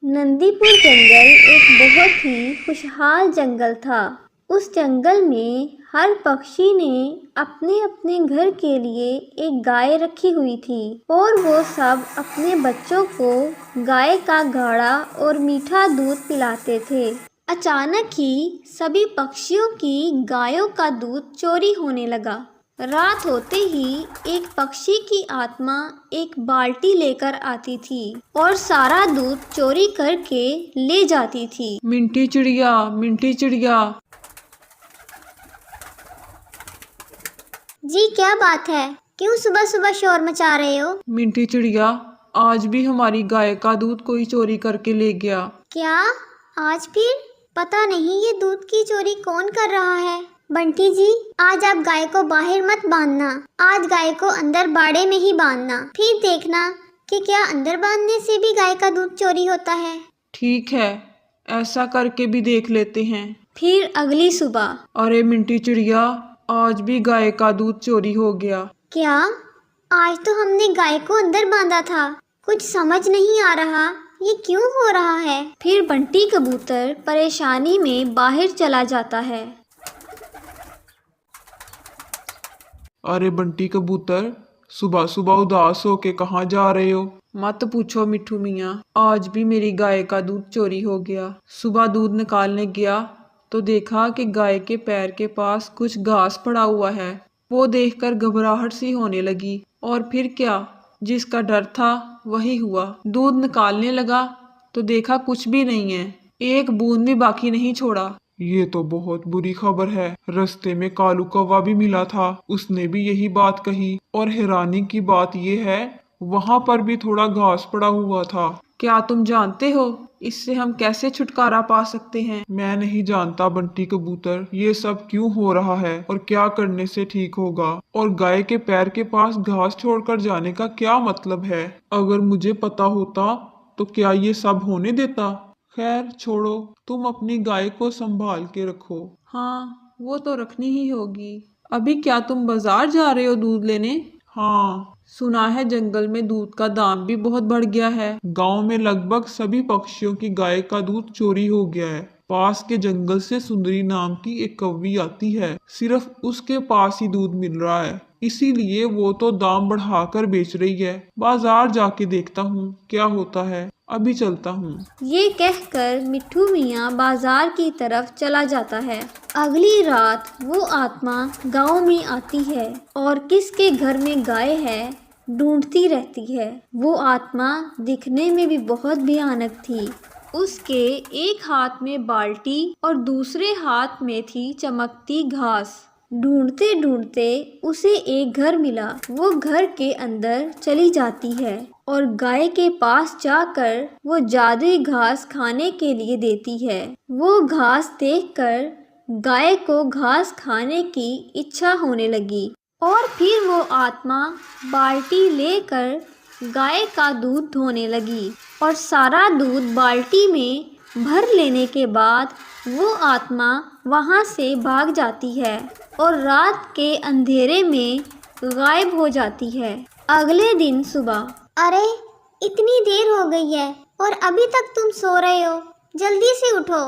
नंदीपुर जंगल एक बहुत ही खुशहाल जंगल था। उस जंगल में हर पक्षी ने अपने अपने घर के लिए एक गाय रखी हुई थी और वो सब अपने बच्चों को गाय का गाढ़ा और मीठा दूध पिलाते थे। अचानक ही सभी पक्षियों की गायों का दूध चोरी होने लगा। रात होते ही एक पक्षी की आत्मा एक बाल्टी लेकर आती थी और सारा दूध चोरी करके ले जाती थी। मिंटी चिड़िया, मिंटी चिड़िया। जी क्या बात है? क्यों सुबह सुबह शोर मचा रहे हो? मिंटी चिड़िया, आज भी हमारी गाय का दूध कोई चोरी करके ले गया। क्या आज फिर? पता नहीं ये दूध की चोरी कौन कर रहा है। बंटी जी, आज आप गाय को बाहर मत बांधना। आज गाय को अंदर बाड़े में ही बांधना। फिर देखना कि क्या अंदर बांधने से भी गाय का दूध चोरी होता है। ठीक है, ऐसा करके भी देख लेते हैं। फिर अगली सुबह। अरे मिंटी चिड़िया, आज भी गाय का दूध चोरी हो गया। क्या? आज तो हमने गाय को अंदर बांधा था। कुछ समझ नहीं आ रहा ये क्यों हो रहा है। फिर बंटी कबूतर परेशानी में बाहर चला जाता है। अरे बंटी कबूतर, सुबह सुबह उदास होके कहाँ जा रहे हो? मत पूछो मिठू मियाँ, आज भी मेरी गाय का दूध चोरी हो गया। सुबह दूध निकालने गया तो देखा कि गाय के पैर के पास कुछ घास पड़ा हुआ है। वो देखकर घबराहट सी होने लगी और फिर क्या, जिसका डर था वही हुआ। दूध निकालने लगा तो देखा कुछ भी नहीं है, एक बूंद भी बाकी नहीं छोड़ा। ये तो बहुत बुरी खबर है। रास्ते में कालू कौवा भी मिला था, उसने भी यही बात कही। और हैरानी की बात ये है, वहां पर भी थोड़ा घास पड़ा हुआ था। क्या तुम जानते हो इससे हम कैसे छुटकारा पा सकते हैं? मैं नहीं जानता बंटी कबूतर, ये सब क्यों हो रहा है और क्या करने से ठीक होगा। और गाय के पैर के पास घास छोड़कर जाने का क्या मतलब है? अगर मुझे पता होता तो क्या ये सब होने देता। खैर छोड़ो, तुम अपनी गाय को संभाल के रखो। हाँ, वो तो रखनी ही होगी। अभी क्या तुम बाजार जा रहे हो दूध लेने? हाँ, सुना है जंगल में दूध का दाम भी बहुत बढ़ गया है। गांव में लगभग सभी पक्षियों की गाय का दूध चोरी हो गया है। पास के जंगल से सुंदरी नाम की एक कौवी आती है, सिर्फ उसके पास ही दूध मिल रहा है, इसीलिए वो तो दाम बढ़ाकर बेच रही है। बाजार जाके देखता हूँ क्या होता है, अभी चलता हूँ। ये कहकर मिट्ठू मियाँ बाजार की तरफ चला जाता है। अगली रात वो आत्मा गांव में आती है और किसके घर में गाय है ढूंढती रहती है। वो आत्मा दिखने में भी बहुत भयानक थी। उसके एक हाथ में बाल्टी और दूसरे हाथ में थी चमकती घास। ढूंढते ढूंढते उसे एक घर मिला। वो घर के अंदर चली जाती है और गाय के पास जाकर वो जादुई घास खाने के लिए देती है। वो घास देखकर गाय को घास खाने की इच्छा होने लगी और फिर वो आत्मा बाल्टी लेकर गाय का दूध धोने लगी और सारा दूध बाल्टी में भर लेने के बाद वो आत्मा वहाँ से भाग जाती है और रात के अंधेरे में गायब हो जाती है। अगले दिन सुबह। अरे इतनी देर हो गई है और अभी तक तुम सो रहे हो। जल्दी से उठो।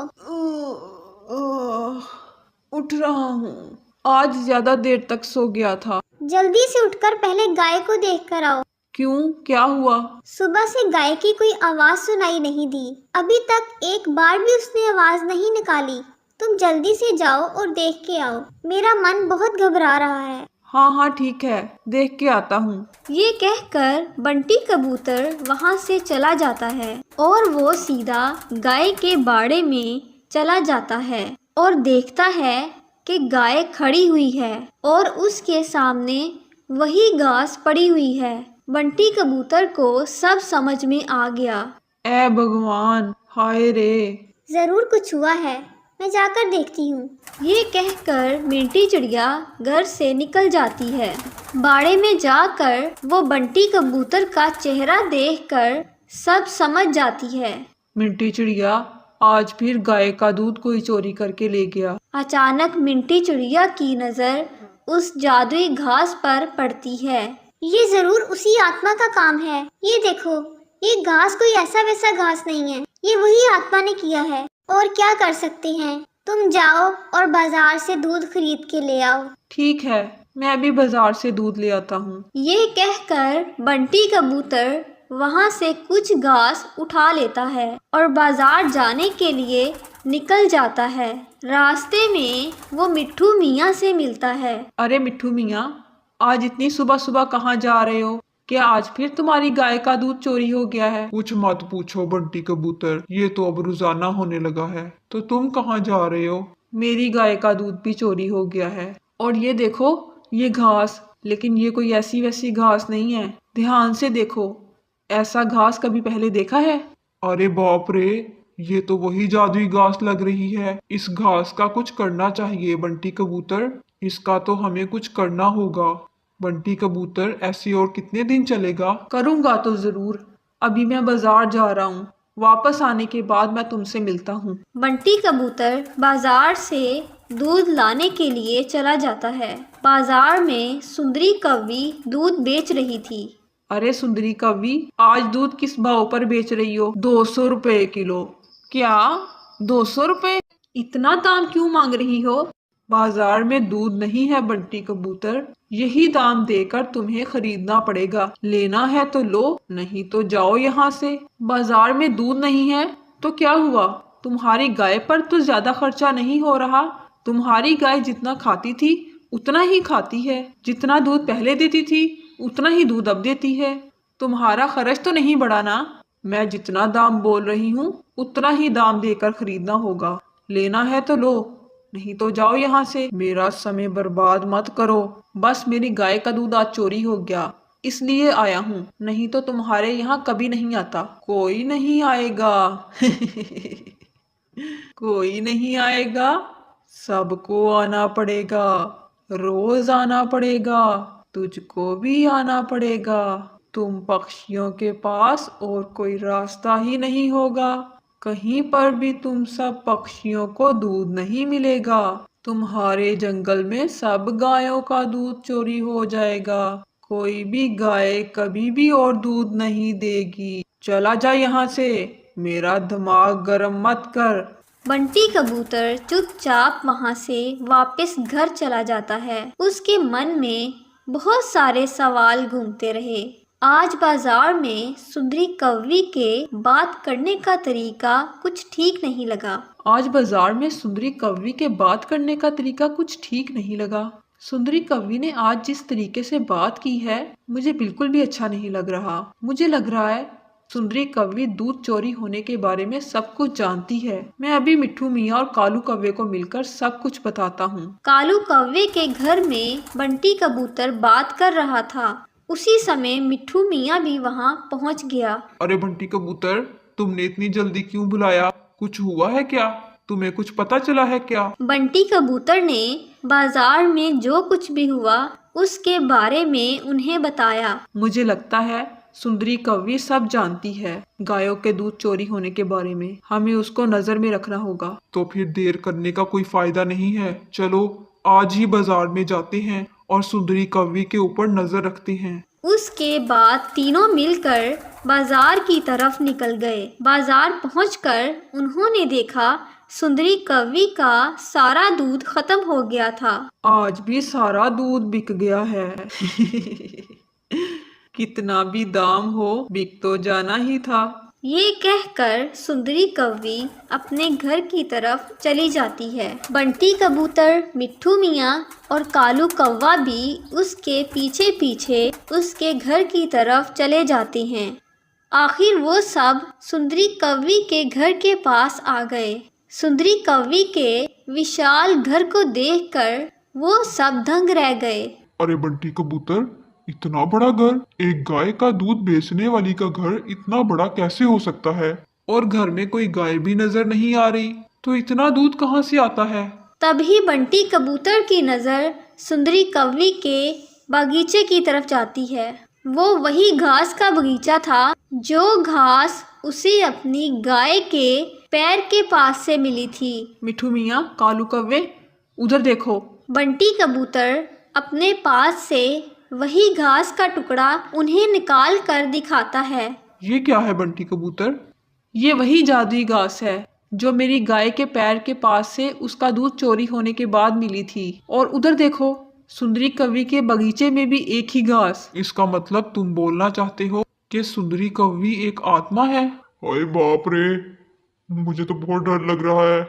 उठ रहा हूँ, आज ज्यादा देर तक सो गया था। जल्दी से उठकर पहले गाय को देख कर आओ। क्यों, क्या हुआ? सुबह से गाय की कोई आवाज सुनाई नहीं दी। अभी तक एक बार भी उसने आवाज नहीं निकाली। तुम जल्दी से जाओ और देख के आओ। मेरा मन बहुत घबरा रहा है। हाँ हाँ ठीक है, देख के आता हूँ। ये कहकर बंटी कबूतर वहाँ से चला जाता है और वो सीधा गाय के बाड़े में चला जाता है और देखता है कि गाय खड़ी हुई है और उसके सामने वही घास पड़ी हुई है। बंटी कबूतर को सब समझ में आ गया। ऐ भगवान, हाय रे। जरूर कुछ हुआ है, मैं जाकर देखती हूँ। ये कहकर मिंटी चिड़िया घर से निकल जाती है। बाड़े में जाकर वो बंटी कबूतर का चेहरा देखकर सब समझ जाती है। मिंटी चिड़िया, आज फिर गाय का दूध कोई चोरी करके ले गया। अचानक मिंटी चिड़िया की नज़र उस जादुई घास पर पड़ती है। ये जरूर उसी आत्मा का काम है। ये देखो, ये घास कोई ऐसा वैसा घास नहीं है, ये वही आत्मा ने किया है। और क्या कर सकते हैं, तुम जाओ और बाजार से दूध खरीद के ले आओ। ठीक है, मैं अभी बाजार से दूध ले आता हूँ। ये कहकर बंटी कबूतर वहाँ से कुछ घास उठा लेता है और बाजार जाने के लिए निकल जाता है। रास्ते में वो मिट्ठू मियाँ से मिलता है। अरे मिट्ठू मियाँ, आज इतनी सुबह सुबह कहाँ जा रहे हो? क्या आज फिर तुम्हारी गाय का दूध चोरी हो गया है? कुछ मत पूछो बंटी कबूतर, ये तो अब रोजाना होने लगा है। तो तुम कहाँ जा रहे हो? मेरी गाय का दूध भी चोरी हो गया है। और ये देखो, ये घास, लेकिन ये कोई ऐसी वैसी घास नहीं है। ध्यान से देखो, ऐसा घास कभी पहले देखा है? अरे बाप रे, ये तो वही जादुई घास लग रही है। इस घास का कुछ करना चाहिए बंटी कबूतर, इसका तो हमें कुछ करना होगा। बंटी कबूतर, ऐसे और कितने दिन चलेगा? करूँगा तो ज़रूर। अभी मैं बाजार जा रहा हूँ, वापस आने के बाद मैं तुमसे मिलता हूँ। बंटी कबूतर बाजार से दूध लाने के लिए चला जाता है। बाजार में सुंदरी कौवी दूध बेच रही थी। अरे सुंदरी कवि, आज दूध किस भाव पर बेच रही हो? 200 रुपए किलो। क्या 200 रुपए? इतना दाम क्यों मांग रही हो? बाजार में दूध नहीं है बंटी कबूतर, यही दाम देकर तुम्हें खरीदना पड़ेगा। लेना है तो लो, नहीं तो जाओ यहाँ से। बाजार में दूध नहीं है तो क्या हुआ? तुम्हारी गाय पर तो ज्यादा खर्चा नहीं हो रहा। तुम्हारी गाय जितना खाती थी उतना ही खाती है। जितना दूध पहले देती थी उतना ही दूध अब देती है। तुम्हारा खर्च तो नहीं बढ़ा ना? मैं जितना दाम बोल रही हूँ उतना ही दाम देकर खरीदना होगा। लेना है तो लो, नहीं तो जाओ यहाँ से। मेरा समय बर्बाद मत करो। बस मेरी गाय का दूध आज चोरी हो गया, इसलिए आया हूँ, नहीं तो तुम्हारे यहाँ कभी नहीं आता। कोई नहीं आएगा। कोई नहीं आएगा, सबको आना पड़ेगा। रोज आना पड़ेगा, तुझको भी आना पड़ेगा। तुम पक्षियों के पास और कोई रास्ता ही नहीं होगा। कहीं पर भी तुम सब पक्षियों को दूध नहीं मिलेगा। तुम्हारे जंगल में सब गायों का दूध चोरी हो जाएगा। कोई भी गाय कभी भी और दूध नहीं देगी। चला जा यहाँ से, मेरा दिमाग गरम मत कर। बंटी कबूतर चुपचाप वहाँ से वापस घर चला जाता है। उसके मन में बहुत सारे सवाल घूमते रहे। आज बाजार में सुंदरी कौवी के बात करने का तरीका कुछ ठीक नहीं लगा। आज बाजार में सुंदरी कौवी के बात करने का तरीका कुछ ठीक नहीं लगा। सुंदरी कौवी ने आज जिस तरीके से बात की है, मुझे बिल्कुल भी अच्छा नहीं लग रहा। मुझे लग रहा है सुंदरी कौवी दूध चोरी होने के बारे में सब कुछ जानती है। मैं अभी मिट्ठू मियाँ और कालू कौवे को मिलकर सब कुछ बताता हूँ। कालू कौवे के घर में बंटी कबूतर बात कर रहा था। उसी समय मिट्ठू मियाँ भी वहाँ पहुँच गया। अरे बंटी कबूतर, तुमने इतनी जल्दी क्यों बुलाया? कुछ हुआ है क्या? तुम्हें कुछ पता चला है क्या? बंटी कबूतर ने बाजार में जो कुछ भी हुआ उसके बारे में उन्हें बताया। मुझे लगता है सुंदरी कौवी सब जानती है गायों के दूध चोरी होने के बारे में। हमें उसको नजर में रखना होगा। तो फिर देर करने का कोई फायदा नहीं है। चलो आज ही बाजार में जाते हैं और सुंदरी कौवी के ऊपर नजर रखते हैं। उसके बाद तीनों मिलकर बाजार की तरफ निकल गए। बाजार पहुंचकर उन्होंने देखा सुंदरी कौवी का सारा दूध खत्म हो गया था। आज भी सारा दूध बिक गया है। कितना भी दाम हो, बिक तो जाना ही था। ये कहकर सुंदरी कौवी अपने घर की तरफ चली जाती है। बंटी कबूतर, मिट्ठू मियाँ और कालू कौवा भी उसके पीछे पीछे उसके घर की तरफ चले जाते हैं। आखिर वो सब सुंदरी कौवी के घर के पास आ गए। सुंदरी कौवी के विशाल घर को देखकर वो सब दंग रह गए। अरे बंटी कबूतर, इतना बड़ा घर! एक गाय का दूध बेचने वाली का घर इतना बड़ा कैसे हो सकता है? और घर में कोई गाय भी नजर नहीं आ रही, तो इतना दूध कहाँ से आता है? तभी बंटी कबूतर की नज़र सुंदरी कौवी के बगीचे की तरफ जाती है। वो वही घास का बगीचा था जो घास उसे अपनी गाय के पैर के पास से मिली थी। मिट्ठू मियाँ, कालू कौवे, उधर देखो। बंटी कबूतर अपने पास से वही घास का टुकड़ा उन्हें निकाल कर दिखाता है। ये क्या है बंटी कबूतर? ये वही जादुई घास है जो मेरी गाय के पैर के पास से उसका दूध चोरी होने के बाद मिली थी। और उधर देखो, सुंदरी कवि के बगीचे में भी एक ही घास। इसका मतलब तुम बोलना चाहते हो कि सुंदरी कौवी एक आत्मा है? अरे बाप रे, मुझे तो बहुत डर लग रहा है।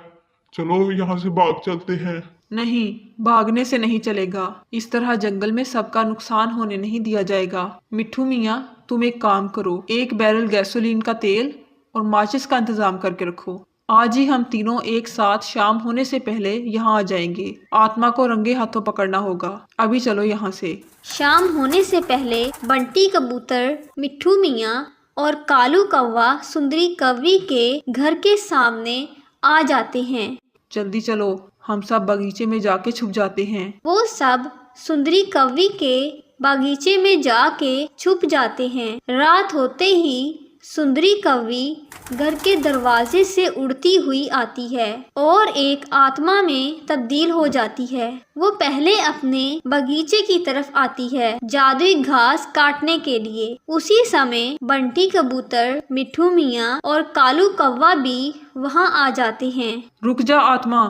चलो यहाँ से भाग चलते हैं। नहीं, भागने से नहीं चलेगा। इस तरह जंगल में सबका नुकसान होने नहीं दिया जाएगा। मिट्ठू मियाँ, तुम एक काम करो, 1 बैरल गैसोलीन का तेल और माचिस का इंतजाम करके रखो। आज ही हम तीनों एक साथ शाम होने से पहले यहाँ आ जाएंगे। आत्मा को रंगे हाथों पकड़ना होगा। अभी चलो यहाँ से। शाम होने से पहले बंटी कबूतर, मिट्ठू मियाँ और कालू कौवा सुंदरी कव्वी के घर के सामने आ जाते हैं। जल्दी चलो, हम सब बगीचे में जाके छुप जाते हैं। वो सब सुंदरी कव्वी के बागीचे में जाके छुप जाते हैं। रात होते ही सुंदरी कव्वी घर के दरवाजे से उड़ती हुई आती है और एक आत्मा में तब्दील हो जाती है। वो पहले अपने बगीचे की तरफ आती है जादुई घास काटने के लिए। उसी समय बंटी कबूतर, मिट्ठू मियाँ और कालू कौवा भी वहाँ आ जाते हैं। रुक जा आत्मा,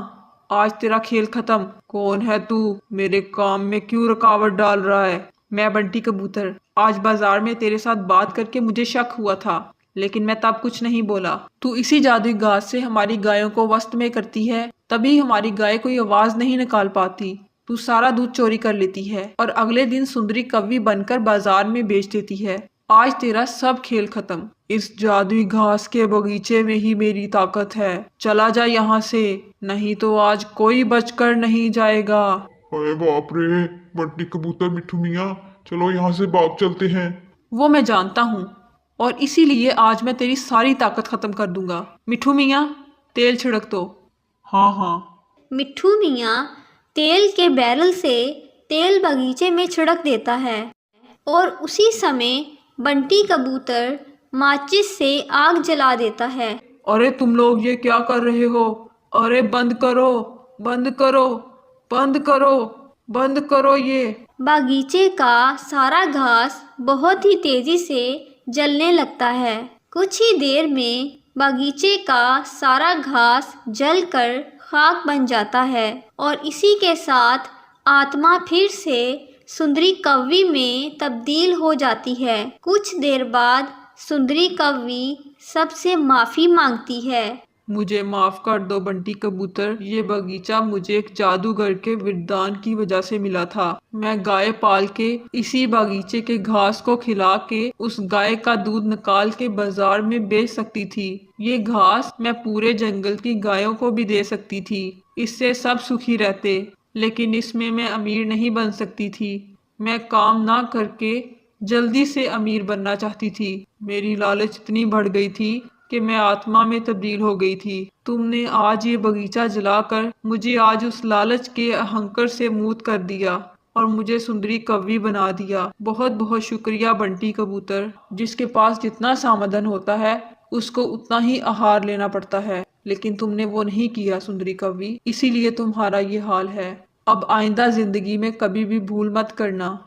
आज तेरा खेल खत्म। कौन है तू? मेरे काम में क्यों रुकावट डाल रहा है? मैं बंटी कबूतर। आज बाजार में तेरे साथ बात करके मुझे शक हुआ था, लेकिन मैं तब कुछ नहीं बोला। तू इसी जादुई घास से हमारी गायों को वस्त में करती है, तभी हमारी गाय कोई आवाज नहीं निकाल पाती। तू सारा दूध चोरी कर लेती है और अगले दिन सुंदरी कव्वी बनकर बाजार में बेच देती है। आज तेरा सब खेल खत्म। इस जादुई घास के बगीचे में ही मेरी ताकत है। चला जा यहाँ से, नहीं तो आज कोई बचकर नहीं जाएगा। अरे बाप रे, बंटी कबूतर, मिट्ठू मियाँ, चलो यहाँ से भाग चलते हैं। वो मैं जानता हूँ, और इसीलिए आज मैं तेरी सारी ताकत खत्म कर दूंगा। मिट्ठू मियाँ, तेल छिड़क दो। हाँ हाँ। मिट्ठू मियाँ तेल के बैरल से तेल बगीचे में छिड़क देता है और उसी समय बंटी कबूतर माचिस से आग जला देता है। अरे तुम लोग ये क्या कर रहे हो? अरे बंद करो, बंद करो, बंद करो, बंद करो ये। बागीचे का सारा घास बहुत ही तेजी से जलने लगता है। कुछ ही देर में बागीचे का सारा घास जलकर खाक बन जाता है और इसी के साथ आत्मा फिर से सुंदरी कव्वी में तब्दील हो जाती है। कुछ देर बाद सुंदरी कव्वी सबसे माफ़ी मांगती है। मुझे माफ कर दो बंटी कबूतर, ये बगीचा मुझे एक जादूगर के वरदान की वजह से मिला था। मैं गाय पाल के इसी बगीचे के घास को खिला के उस गाय का दूध निकाल के बाजार में बेच सकती थी। ये घास मैं पूरे जंगल की गायों को भी दे सकती थी, इससे सब सुखी रहते। लेकिन इसमें मैं अमीर नहीं बन सकती थी। मैं काम ना करके जल्दी से अमीर बनना चाहती थी। मेरी लालच इतनी बढ़ गई थी कि मैं आत्मा में तब्दील हो गई थी। तुमने आज ये बगीचा जलाकर मुझे आज उस लालच के अहंकार से मुक्त कर दिया और मुझे सुंदरी कव्वी बना दिया। बहुत बहुत शुक्रिया बंटी कबूतर। जिसके पास जितना सामधन होता है उसको उतना ही आहार लेना पड़ता है, लेकिन तुमने वो नहीं किया सुंदरी कव्वी, इसीलिए तुम्हारा ये हाल है। अब आइंदा जिंदगी में कभी भी भूल मत करना।